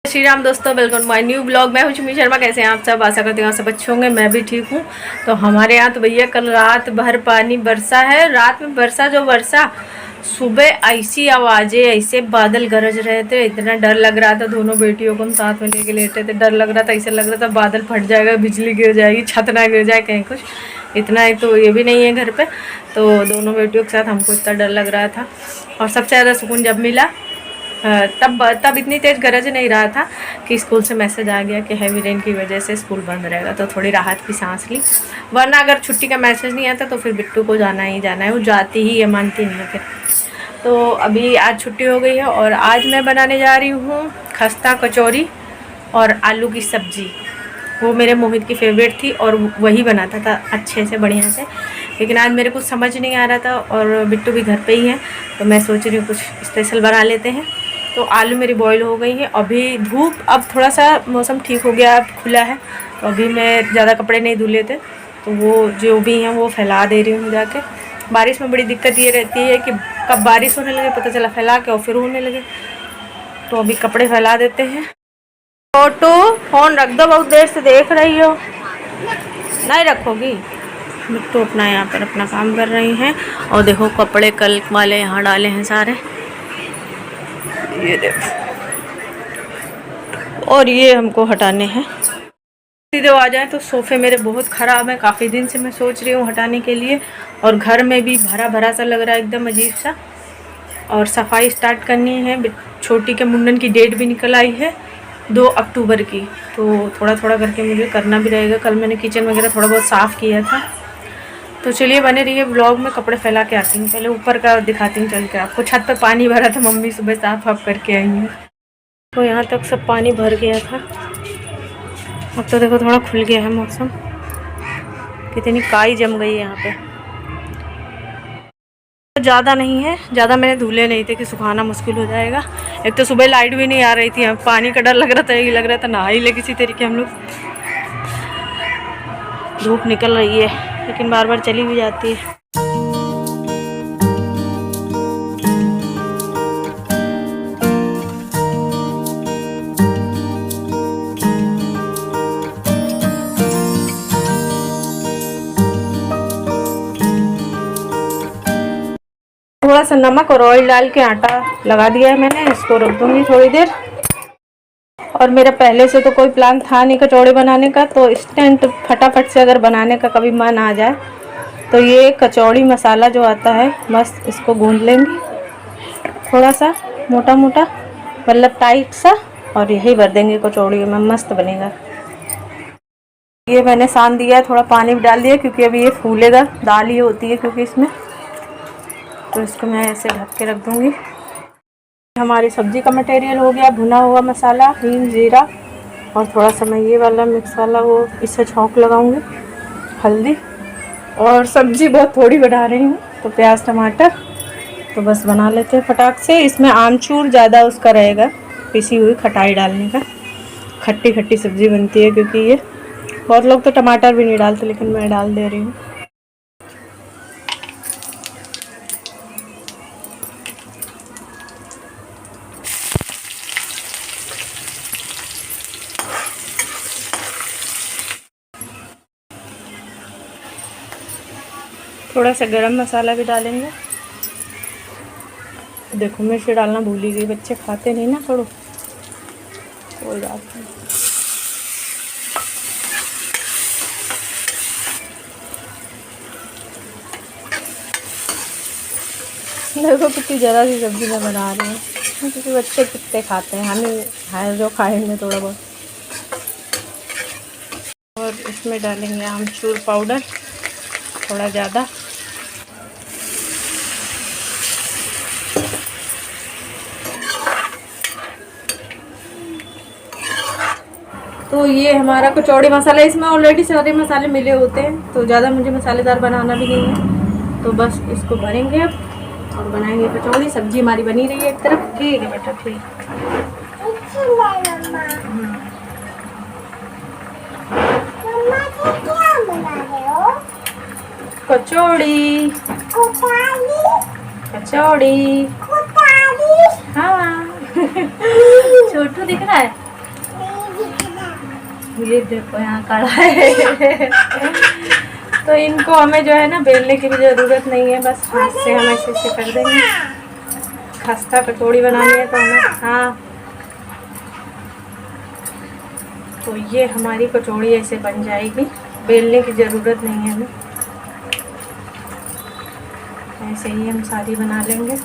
श्री राम दोस्तों, welcome to my new blog. मैं हूं चुमी शर्मा। कैसे हैं आप सब? आशा करती हूँ आप सब अच्छे होंगे। मैं भी ठीक हूँ। तो हमारे यहाँ तो भैया कल रात भर पानी बरसा है। रात में बरसा, सुबह ऐसी आवाज़ें, ऐसे बादल गरज रहे थे, इतना डर लग रहा था। दोनों बेटियों को हम साथ में लेके लेटे थे। डर लग रहा था, ऐसा लग रहा था बादल फट जाएगा, बिजली गिर जाएगी, छत ना गिर जाए कहीं कुछ। इतना ही तो ये भी नहीं है घर पे, तो दोनों बेटियों के साथ हमको इतना डर लग रहा था। और सबसे ज़्यादा सुकून जब मिला तब इतनी तेज़ गरज नहीं रहा था कि स्कूल से मैसेज आ गया कि हैवी रेन की वजह से स्कूल बंद रहेगा, तो थोड़ी राहत की सांस ली। वरना अगर छुट्टी का मैसेज नहीं आता तो फिर बिट्टू को जाना ही जाना है। वो जाती ही है, मानती नहीं है फिर। तो अभी आज छुट्टी हो गई है और आज मैं बनाने जा रही हूँ खस्ता कचौरी और आलू की सब्ज़ी। वो मेरे मोहित की फेवरेट थी और वही बनाता था अच्छे से, बढ़िया से। लेकिन आज मेरे कुछ समझ नहीं आ रहा था और बिट्टू भी घर पे ही है, तो मैं सोच रही हूँ कुछ स्पेशल बना लेते हैं। तो आलू मेरी बॉईल हो गई है। अभी धूप, अब थोड़ा सा मौसम ठीक हो गया, अब खुला है, तो अभी मैं ज़्यादा कपड़े नहीं धुले थे, तो वो जो भी हैं वो फैला दे रही हूँ जाके। बारिश में बड़ी दिक्कत ये रहती है कि कब बारिश होने लगे पता चला फैला के और फिर होने लगे, तो अभी कपड़े फैला देते हैं। फोटो फ़ोन रख दो, बहुत देर से देख रही हो। नहीं रखोगी? बिट्टू अपना यहाँ पर अपना काम कर रही हैं। और देखो कपड़े कल वाले यहाँ डाले हैं सारे, ये देखो, और ये हमको हटाने हैं। सीधे आ जाए तो सोफ़े मेरे बहुत ख़राब हैं, काफ़ी दिन से मैं सोच रही हूँ हटाने के लिए। और घर में भी भरा भरा सा लग रहा है, एकदम अजीब सा। और सफाई स्टार्ट करनी है। छोटी के मुंडन की डेट भी निकल आई है 2 अक्टूबर की, तो थोड़ा थोड़ा करके मुझे करना भी रहेगा। कल मैंने किचन वगैरह थोड़ा बहुत साफ़ किया था। तो चलिए बने रहिए ब्लॉग में। कपड़े फैला के आती हूँ, पहले ऊपर का दिखाती हूँ चल के आपको। छत पे पानी भरा था, मम्मी सुबह साफ वाफ करके आई है, तो यहाँ तक सब पानी भर गया था। अब तो देखो थोड़ा खुल गया है मौसम। कितनी काई जम गई है यहाँ पे। तो ज़्यादा नहीं है, ज़्यादा मैंने धुले नहीं थे कि सुखाना मुश्किल हो जाएगा। एक तो सुबह लाइट भी नहीं आ रही थी, पानी का डर लग रहा था, ये लग रहा था नहा ही ले किसी तरीके हम लोग। धूप निकल रही है लेकिन बार बार चली भी जाती है। थोड़ा सा नमक और ऑयल डाल के आटा लगा दिया है मैंने, इसको रख दूँगी थोड़ी देर। और मेरा पहले से तो कोई प्लान था नहीं कचौड़े बनाने का, तो इंस्टेंट फटाफट से अगर बनाने का कभी मन आ जाए तो ये कचौड़ी मसाला जो आता है, बस इसको गूंद लेंगे थोड़ा सा मोटा मोटा, मतलब टाइट सा, और यही भर देंगे कचौड़ी में, मस्त बनेगा। ये मैंने सान दिया, थोड़ा पानी भी डाल दिया क्योंकि अभी ये फूलेगा, दाल ही होती है क्योंकि इसमें, तो इसको मैं ऐसे ढक के रख दूँगी। हमारी सब्ज़ी का मटेरियल हो गया, भुना हुआ मसाला, हींग, जीरा, और थोड़ा सा मैं ये वाला मिक्स वाला वो इससे छौंक लगाऊंगी, हल्दी। और सब्ज़ी बहुत थोड़ी बना रही हूँ, तो प्याज टमाटर तो बस बना लेते हैं फटाक से। इसमें आमचूर ज़्यादा उसका रहेगा, पिसी हुई खटाई डालने का, खट्टी खट्टी सब्ज़ी बनती है। क्योंकि ये बहुत लोग तो टमाटर भी नहीं डालते, लेकिन मैं डाल दे रही हूँ। थोड़ा सा गरम मसाला भी डालेंगे। देखो मिर्च डालना भूल ही गई, बच्चे खाते नहीं ना, थोड़ा कोई बात नहीं। देखो कितनी ज़रा सी सब्ज़ी मैं बना रही हूँ, क्योंकि बच्चे कितने खाते हैं, हमें है जो खाएंगे थोड़ा बहुत। और इसमें डालेंगे आमचूर पाउडर थोड़ा ज़्यादा। तो ये हमारा कचौड़ी मसाला, इसमें ऑलरेडी सारे मसाले मिले होते हैं, तो ज़्यादा मुझे मसालेदार बनाना भी नहीं है। तो बस इसको भरेंगे अब और बनाएंगे कचौड़ी। सब्जी हमारी बनी रही है एक तरफ। ठीक है बेटा, ठीक। कचौड़ी कचौड़ी, हाँ। छोटू दिख रहा है। ये देखो यहाँ कड़ा है। तो इनको हमें जो है ना बेलने की भी ज़रूरत नहीं है, बस हाथ से हम ऐसे ऐसे कर देंगे। खस्ता कचौड़ी बनानी है तो हमें, हाँ, तो ये हमारी कचौड़ी ऐसे बन जाएगी, बेलने की ज़रूरत नहीं है हमें। ऐसे ही हम सारी बना लेंगे।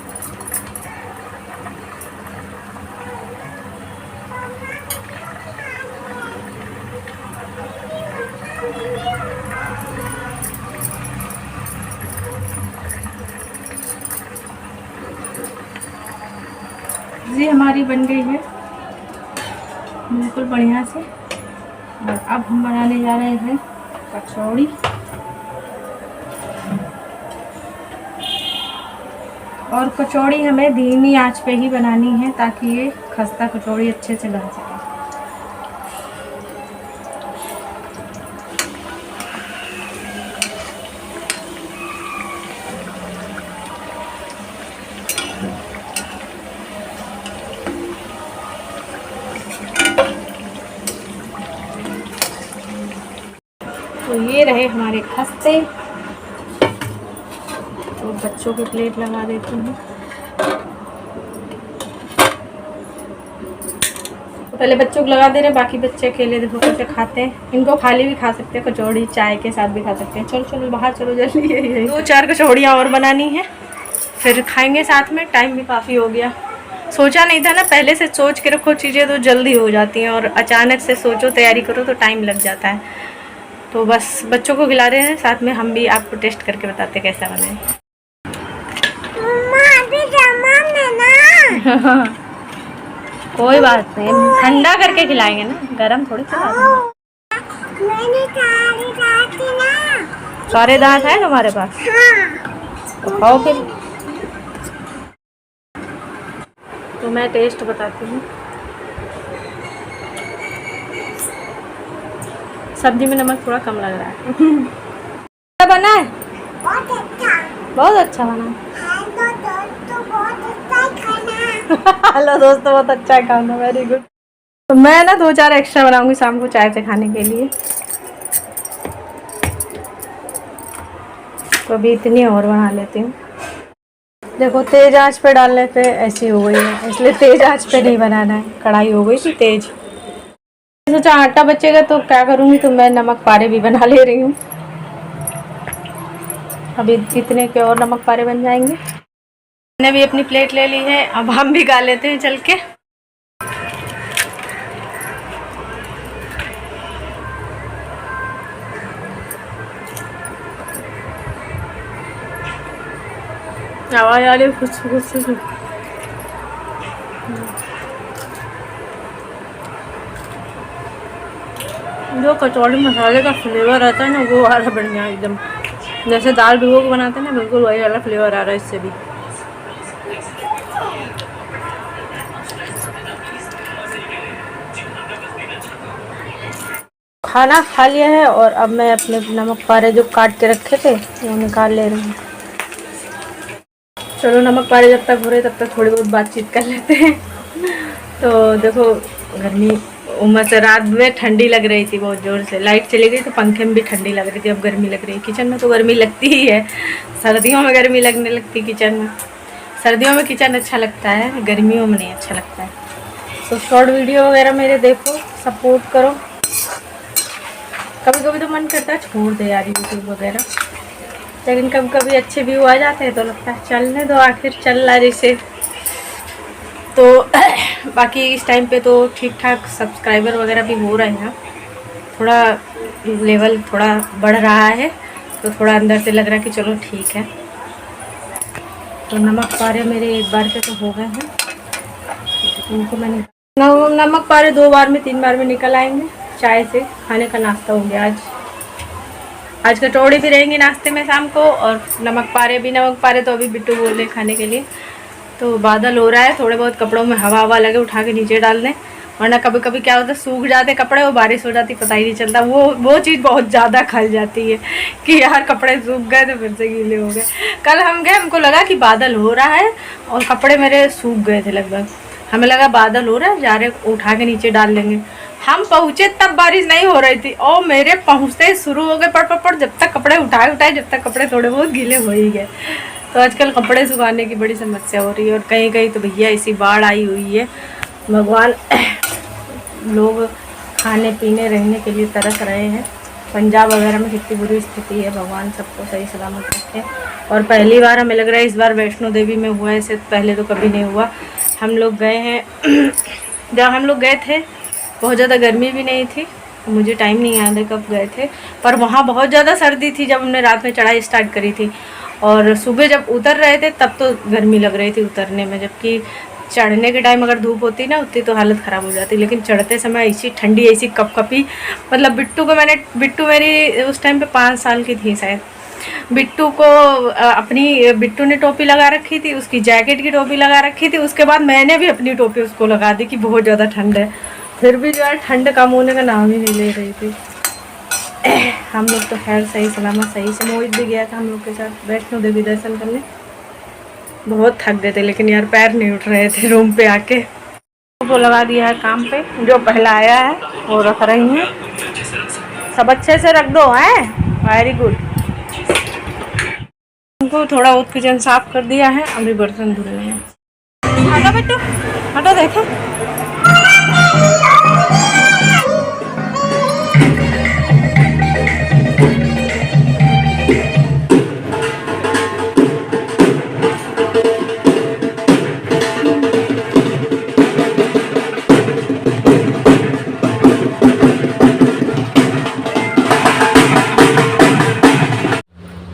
ये हमारी बन गई है बिल्कुल बढ़िया से। और अब हम बनाने जा रहे हैं कचौड़ी। और कचौड़ी हमें धीमी आंच पे ही बनानी है ताकि ये खस्ता कचौड़ी अच्छे से बन सके। तो ये रहे हमारे खस्ते। तो बच्चों की प्लेट लगा देती हूँ। तो पहले बच्चों को लगा दे रहे हैं, बाकी बच्चे अकेले देखो कैसे खाते हैं। इनको खाली भी खा सकते हैं, कचौड़ी चाय के साथ भी खा सकते हैं। चलो चलो बाहर चलो जल्दी। 2-4 कचौड़ियाँ और बनानी है, फिर खाएंगे साथ में। टाइम भी काफ़ी हो गया। सोचा नहीं था ना, पहले से सोच के रखो चीज़ें तो जल्दी हो जाती हैं, और अचानक से सोचो तैयारी करो तो टाइम लग जाता है। तो बस बच्चों को खिला रहे हैं, साथ में हम भी आपको टेस्ट करके बताते हैं कैसा बने। कोई बात नहीं, ठंडा करके खिलाएंगे ना, गरम थोड़ी खिलाएंगे। सारे दांत हैं तुम्हारे पास? तो खाओ फिर। तो मैं टेस्ट बताती हूँ। सब्जी में नमक थोड़ा कम लग रहा है। क्या बना है? बहुत अच्छा बना है। हेलो दोस्तों, बहुत अच्छा है खाना, वेरी गुड। तो मैं ना 2-4 एक्स्ट्रा बनाऊंगी शाम को चाय से खाने के लिए। तो अभी इतनी और बना लेती हूँ। देखो तेज आंच पे डालने पे ऐसी हो गई है, इसलिए तेज आंच पे नहीं बनाना है। कढ़ाई हो गई थी तेज। सोचा आटा बचेगा तो क्या करूँगी, तो मैं नमक पारे भी बना ले रही हूँ। अभी इतने के और नमक पारे बन जाएंगे। मैंने भी अपनी प्लेट ले ली है, अब हम भी खा लेते हैं चल के। आवाज आ रही खुश। जो कचौड़ी मसाले का फ्लेवर आता है ना, वो आ रहा बढ़िया एकदम। जैसे दाल भिगो के बनाते हैं ना, बिल्कुल वही वाला फ्लेवर आ रहा है इससे भी। खाना खा लिया है और अब मैं अपने नमक पारे जो काट के रखे थे वो निकाल ले रही हूँ। चलो नमक पारे जब तक हो रहे तब तक थोड़ी बहुत बातचीत कर लेते हैं। तो देखो गर्मी उमस से रात में ठंडी लग रही थी बहुत ज़ोर से। लाइट चली गई तो पंखे में भी ठंडी लग रही थी। अब गर्मी लग रही है। किचन में तो गर्मी लगती ही है, सर्दियों में गर्मी लगने लगती किचन में। सर्दियों में किचन अच्छा लगता है, गर्मियों में नहीं अच्छा लगता है। तो शॉर्ट वीडियो वगैरह मेरे देखो, सपोर्ट करो। कभी कभी तो मन करता है छोड़ दे यार यूट्यूब वगैरह, लेकिन कभी कभी अच्छे व्यू आ जाते हैं तो लगता है चलने दो, आखिर चल रहा जैसे। तो बाकी इस टाइम पे तो ठीक ठाक सब्सक्राइबर वगैरह भी हो रहे हैं। थोड़ा लेवल थोड़ा बढ़ रहा है, तो थोड़ा अंदर से लग रहा है कि चलो ठीक है। तो नमक पारे मेरे एक बार के तो हो गए हैं, इनको मैंने नमक पारे 2 बार में 3 बार में निकल आएंगे। चाय से खाने का नाश्ता हो गया आज कचौड़ी भी रहेंगी नाश्ते में शाम को, और नमक पारे तो अभी बिट्टू बोल रहे खाने के लिए। तो बादल हो रहा है, थोड़े बहुत कपड़ों में हवा लगे उठा के नीचे डाल दें, वरना कभी कभी क्या होता है सूख जाते कपड़े और बारिश हो जाती पता ही नहीं चलता। वो चीज़ बहुत ज़्यादा खल जाती है कि यार कपड़े सूख गए तो फिर से गीले हो गए। कल हम गए, हमको लगा कि बादल हो रहा है और कपड़े मेरे सूख गए थे लगभग। हमें लगा बादल हो रहा है, जा रहे उठा के नीचे डाल लेंगे, हम पहुंचे तब बारिश नहीं हो रही थी और मेरे पहुंचते ही शुरू हो गए पड़ जब तक कपड़े उठाए जब तक कपड़े थोड़े बहुत गीले हो ही गए। तो आजकल कपड़े सुखाने की बड़ी समस्या हो रही है और कहीं कहीं तो भैया ऐसी बाढ़ आई हुई है, भगवान लोग खाने पीने रहने के लिए तरस रहे हैं। पंजाब वगैरह में कितनी बुरी स्थिति है, भगवान सबको सही सलामत रखे। और पहली बार हमें लग रहा है इस बार वैष्णो देवी में हुआ है, इससे पहले तो कभी नहीं हुआ। हम लोग गए हैं जब हम लोग गए थे बहुत ज़्यादा गर्मी भी नहीं थी, मुझे टाइम नहीं याद है कब गए थे, पर वहाँ बहुत ज़्यादा सर्दी थी जब हमने रात में चढ़ाई स्टार्ट करी थी। और सुबह जब उतर रहे थे तब तो गर्मी लग रही थी उतरने में, जबकि चढ़ने के टाइम अगर धूप होती ना उतनी तो हालत ख़राब हो जाती, लेकिन चढ़ते समय ऐसी ठंडी ऐसी कपकपी। मतलब बिट्टू मेरी उस टाइम पे 5 साल की थी शायद। बिट्टू ने टोपी लगा रखी थी, उसकी जैकेट की टोपी लगा रखी थी, उसके बाद मैंने भी अपनी टोपी उसको लगा दी कि बहुत ज़्यादा ठंड है। फिर भी जो है ठंड कम होने का नाम ही नहीं ले रही थी। हम लोग तो खैर सही सलामत सही से मोहित भी गया था हम लोग के साथ वैष्णो देवी दर्शन करने। बहुत थक गए थे लेकिन यार पैर नहीं उठ रहे थे रूम पे आके। वो लगा दिया है काम पे, जो पहला आया है वो रख रही हैं। सब अच्छे से रख दो हैं, वेरी गुड। उनको थोड़ा बहुत किचन साफ कर दिया है, अभी बर्तन धुल रहे हैं। हटो बेटू हटो, देखो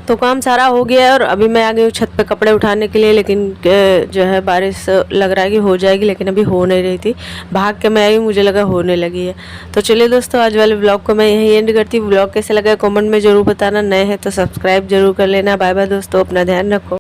तो काम सारा हो गया है और अभी मैं आ गई हूँ छत पे कपड़े उठाने के लिए, लेकिन जो है बारिश लग रहा है कि हो जाएगी, लेकिन अभी हो नहीं रही थी। भाग के मैं आई, मुझे लगा होने लगी है। तो चलिए दोस्तों, आज वाले ब्लॉग को मैं यहीं एंड करती हूँ। ब्लॉग कैसे लगा कमेंट में ज़रूर बताना, नए हैं तो सब्सक्राइब जरूर कर लेना। बाय बाय दोस्तों, अपना ध्यान रखो।